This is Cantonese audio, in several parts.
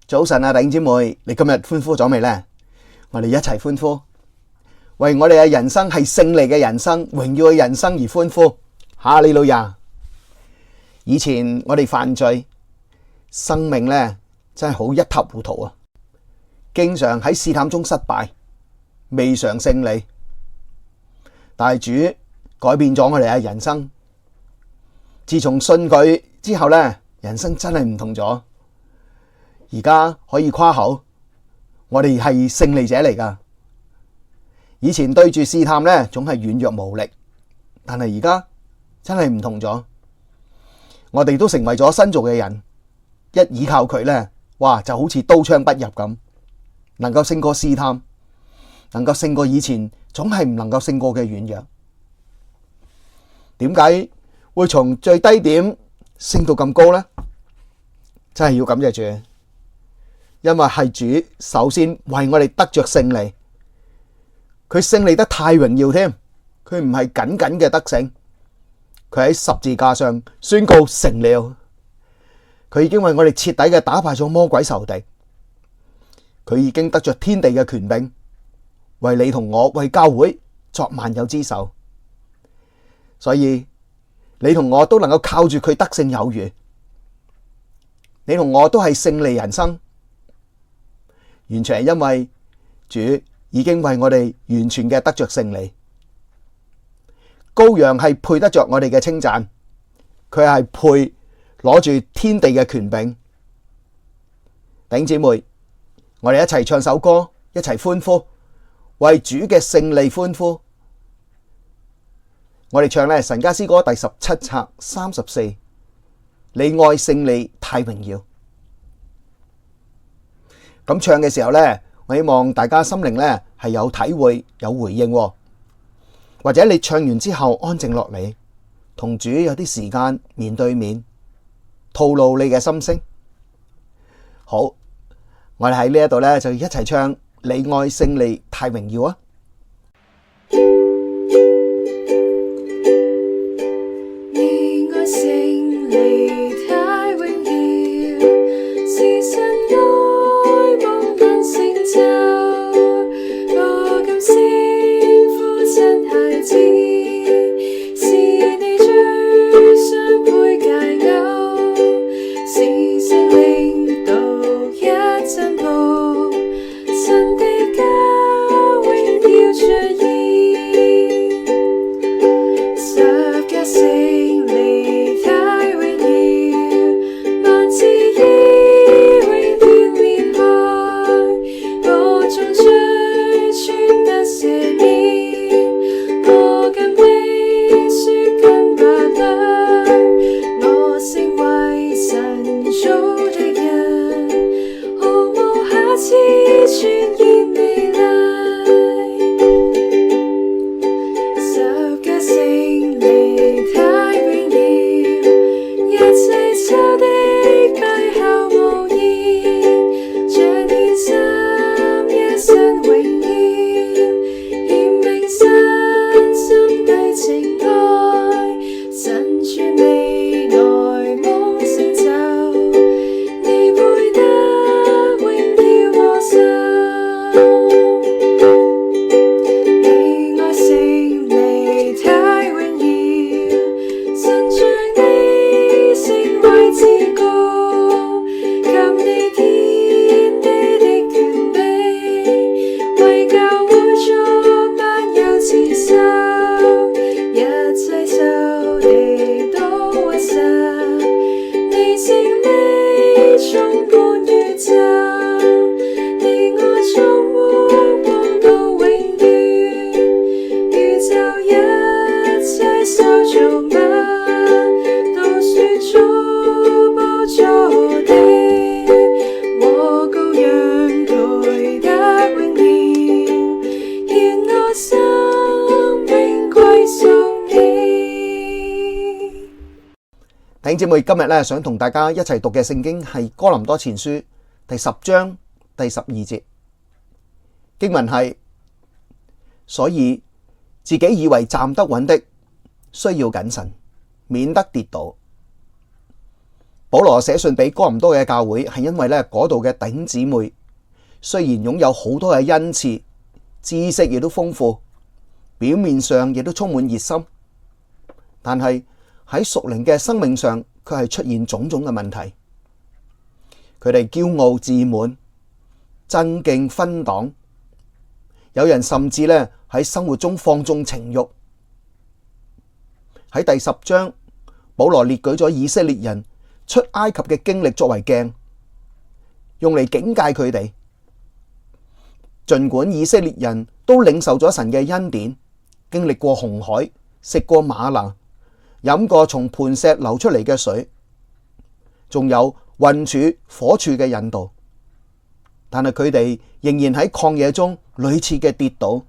早晨啊，弟兄姊妹，你今日歡呼咗未呢？我哋一齊歡呼，為我哋嘅人生係勝利嘅人生、榮耀嘅人生而歡呼。哈利路亞！以前我哋犯罪，生命呢真係好一塌糊塗啊！經常喺試探中失敗，未嘗勝利。但係主改變咗我哋嘅人生，自從信佢之後呢，人生真係唔同咗。而家可以誇口，我哋係勝利者嚟㗎。以前對住試探呢，總係軟弱無力，但係而家真係唔同咗。我哋都成為咗新造嘅人，一倚靠佢呢，哇，就好似刀槍不入咁，能夠勝過試探，能夠勝過以前總係唔能夠勝過嘅軟弱。點解會從最低點升到咁高呢？真係要感謝主。因為係主首先為我哋得着勝利，佢勝利得太榮耀添，佢唔係僅僅嘅得勝，佢喺十字架上宣告成了，佢已經為我哋徹底嘅打敗咗魔鬼仇敵，佢已經得着天地嘅權柄，為你同我為教會作萬有之首，所以你同我都能夠靠住佢得勝有餘，你同我都係勝利人生。完全係因為主已經為我哋完全嘅得着勝利，羔羊係配得着我哋嘅稱讚，佢係配攞住天地嘅權柄。弟兄姊妹，我哋一齊唱首歌，一齊歡呼，為主嘅勝利歡呼。我哋唱呢神家詩歌第17冊34，你愛勝利太榮耀。咁唱嘅時候呢，我希望大家心靈呢係有體會、有回應，或者你唱完之後安靜落嚟，同主有啲時間面對面，吐露你嘅心聲。好，我哋喺呢一度呢，就一齊唱你愛勝利太榮耀啊！你愛勝利太榮耀，是神愛我今生父親孩子，是你最相配佳偶，是聖靈獨一真寶，神的家榮耀出現，十架勝利太榮耀，萬字已永斷裂開，我眾罪全得赦免，我今的雪更白亮，我成為神造的人，毫無瑕疵，全然美麗，十架勝利太榮耀，一切仇敵敗後無言，彰顯深夜神榮耀，顯明神心底情愛，神全美愛夢成就，你配得榮耀和神，你愛勝利太榮耀，神將你成為至高，給你天地的權柄，為教會作萬有之首，一切仇敵都屈膝，你勝利充滿宇宙，你愛充滿光到永遠，宇宙一切受造物都說主寶座的和羔羊配得榮耀，願我生命歸屬你。弟兄姊妹，今日呢想同大家一齊讀嘅聖經係哥林多前書第10章第12節，經文係：所以自己以為站得穩的，需要謹慎，免得跌倒。保羅寫信俾哥林多嘅教會，係因為咧嗰度嘅弟兄姊妹雖然擁有好多嘅恩賜，知識亦都豐富，表面上亦都充滿熱心，但係喺屬靈嘅生命上，佢係出現種種嘅問題。佢哋驕傲自滿，爭競分黨，有人甚至咧喺生活中放縱情慾。喺第10章，保羅列舉咗以色列人出埃及嘅經歷作為鏡，用嚟警戒佢哋。儘管以色列人都領受咗神嘅恩典，經歷過紅海，食過嗎哪，飲過從磐石流出嚟嘅水，仲有雲柱火柱嘅引導，但係佢哋仍然喺曠野中屢次嘅跌倒，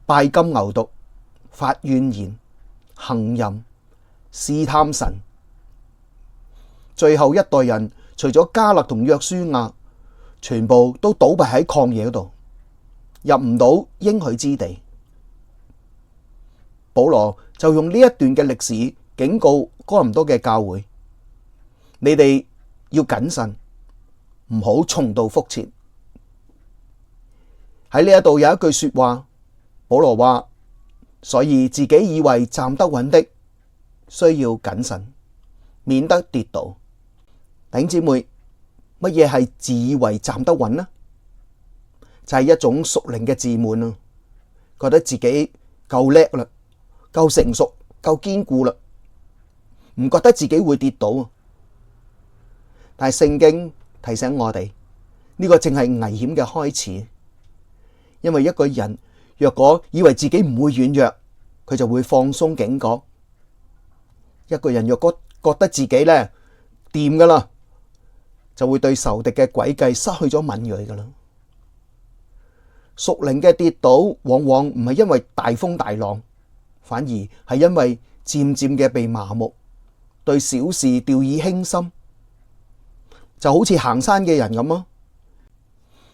拜金牛犢，發怨言，行淫，試探神。最後一代人除咗迦勒同約書亞，全部都倒斃喺曠野嗰度，入唔到應許之地。保羅就用呢一段嘅歷史警告哥林多嘅教會，你哋要謹慎，唔好重蹈覆轍。喺呢一度有一句說話，保羅話，所以自己以為站得穩的，需要謹慎，免得跌倒。弟兄姊妹，乜嘢係自以為站得穩呢？就係一種屬靈嘅自滿啊，覺得自己夠叻啦，夠成熟，夠堅固啦，唔覺得自己會跌倒啊。但係聖經提醒我哋，呢個正係危險嘅開始，因為一個人若果以為自己唔會軟弱，佢就會放鬆警覺。一個人若果覺得自己咧掂噶啦，就會對仇敵嘅詭計失去咗敏銳噶啦。屬靈嘅跌倒往往唔係因為大風大浪，反而係因為漸漸嘅被麻木，對小事掉以輕心，就好似行山嘅人咁啊。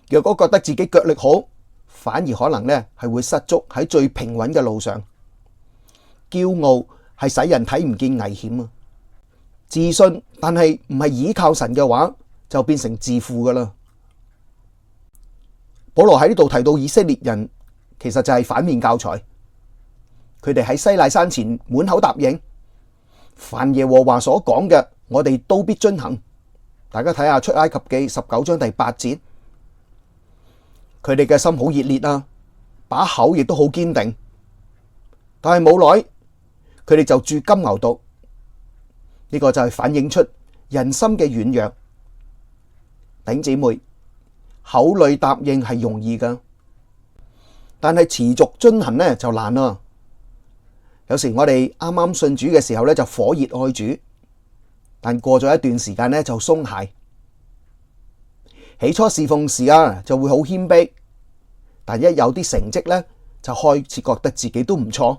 若果覺得自己腳力好，反而可能咧係會失足喺最平穩嘅路上。驕傲係使人睇唔見危險啊。自信但係唔係倚靠神嘅話，就變成自負噶啦。保羅喺呢度提到以色列人，其實就係反面教材。佢哋喺西奈山前滿口答應，凡耶和華所講嘅，我哋都必遵行。大家睇下出埃及記19章第8節，佢哋嘅心好熱烈啊，把口亦都好堅定。但係冇耐，佢哋就鑄金牛犢。呢個就係反映出人心嘅軟弱。弟兄姊妹，口裏答應係容易噶，但係持續遵行呢就難啦。有時我哋啱啱信主嘅時候呢就火熱愛主，但過咗一段時間呢就鬆懈。起初侍奉時啊就會好謙卑，但一有啲成績呢就開始覺得自己都唔錯。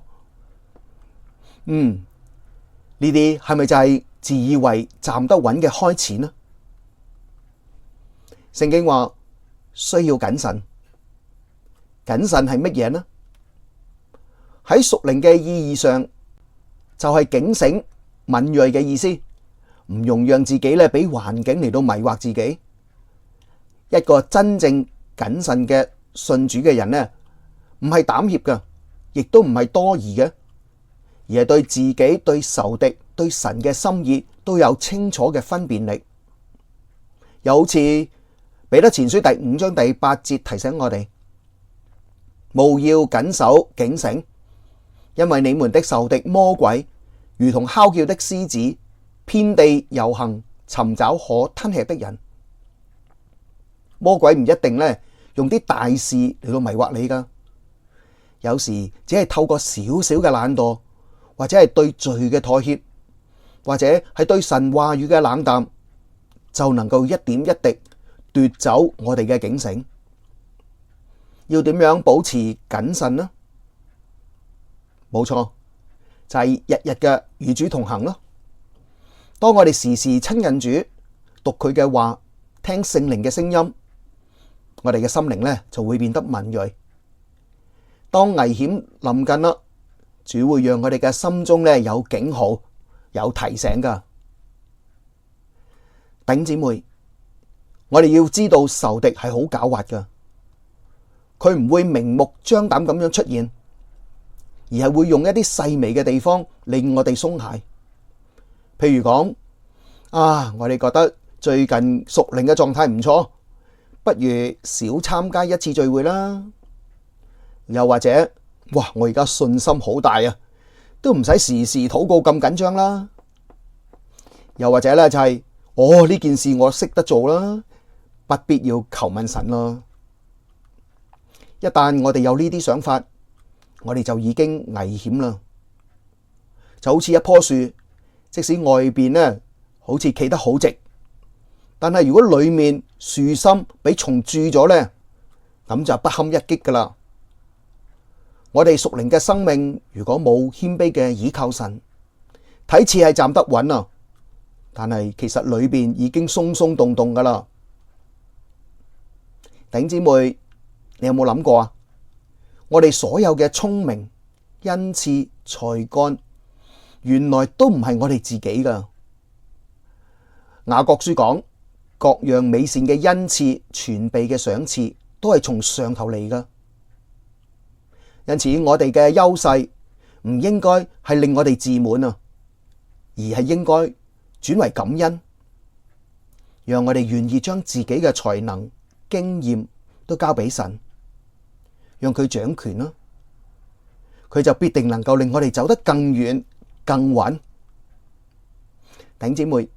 呢啲係咪就係自以為站得穩嘅開始呢？聖經話需要謹慎，謹慎係乜嘢呢？喺屬靈嘅意義上，就係警醒、敏銳嘅意思，唔容讓自己咧俾環境嚟到迷惑自己。一個真正謹慎嘅信主嘅人呢，唔係膽怯嘅，亦都唔係多疑嘅，而係對自己、對仇敵、對神嘅心意都有清楚嘅分辨力。又好似彼得前書第5章第8節提醒我哋，務要謹守警醒，因為你們的仇敵魔鬼如同哮叫的獅子，遍地遊行，尋找可吞吃的人。魔鬼唔一定咧用啲大事嚟到迷惑你噶，有時只係透過少少嘅懶惰，或者係對罪嘅妥協，或者係對神話語嘅冷淡，就能夠一點一滴奪走我哋嘅警醒。要點樣保持謹慎呢？冇錯，就係日日嘅與主同行咯。當我哋時時親近主，讀佢嘅話，聽聖靈嘅聲音，我哋嘅心靈咧就會變得敏銳。當危險臨近啦，主會讓我哋嘅心中咧有警號，有提醒噶。弟兄姊妹，我哋要知道仇敵係好狡猾噶，佢唔會明目張膽咁樣出現，而係會用一啲細微嘅地方令我哋鬆懈。譬如講我哋覺得最近屬靈嘅狀態唔錯，不如少參加一次聚會啦。又或者我而家信心好大啊，都唔使時時禱告咁緊張啦。又或者咧就係呢件事我識得做啦，不必要求問神咯。一旦我哋有呢啲想法，我哋就已經危險啦。就好似一棵樹，即使外邊呢好似企得好直，但係如果裏面樹心俾蟲蛀咗呢，咁就不堪一擊噶啦。我哋屬靈嘅生命如果冇謙卑嘅倚靠神，睇似係站得穩啊，但係其實裏邊已經鬆鬆動動噶啦。弟兄姊妹，你有冇諗過啊？我哋所有嘅聰明、恩賜、才幹，原來都唔係我哋自己噶。雅各書講，各樣美善嘅恩賜、全備嘅賞賜，都係從上頭嚟噶。因此，我哋嘅優勢唔應該係令我哋自滿啊，而係應該轉為感恩，讓我哋願意將自己嘅才能、經驗都交俾神，讓佢掌權啦。佢就必定能夠令我哋走得更遠、更穩。弟兄姊妹，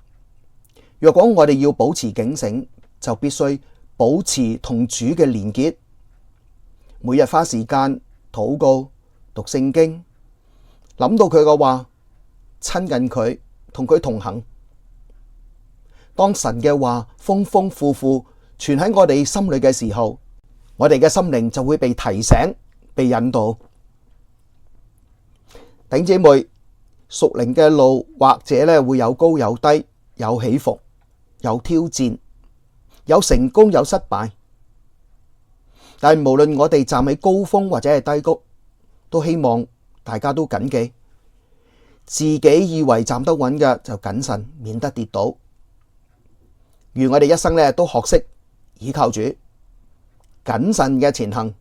若果我哋要保持警醒，就必須保持同主嘅連結，每日花時間禱告、讀聖經，諗到佢嘅話，親近佢，同佢同行。當神嘅話豐豐富富存喺我哋心裏嘅時候，我哋嘅心靈就會被提醒、被引導。弟兄姊妹，屬靈嘅路或者咧會有高有低，有起伏，有挑戰，有成功，有失敗。但係無論我哋站喺高峰或者係低谷，都希望大家都謹記，自己以為站得穩嘅就謹慎，免得跌倒。願我哋一生咧都學識倚靠主，謹慎嘅前行，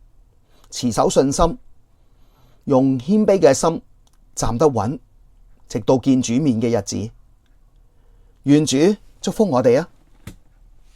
持守信心，用謙卑嘅心站得穩，直到見主面嘅日子。願主祝福我哋啊！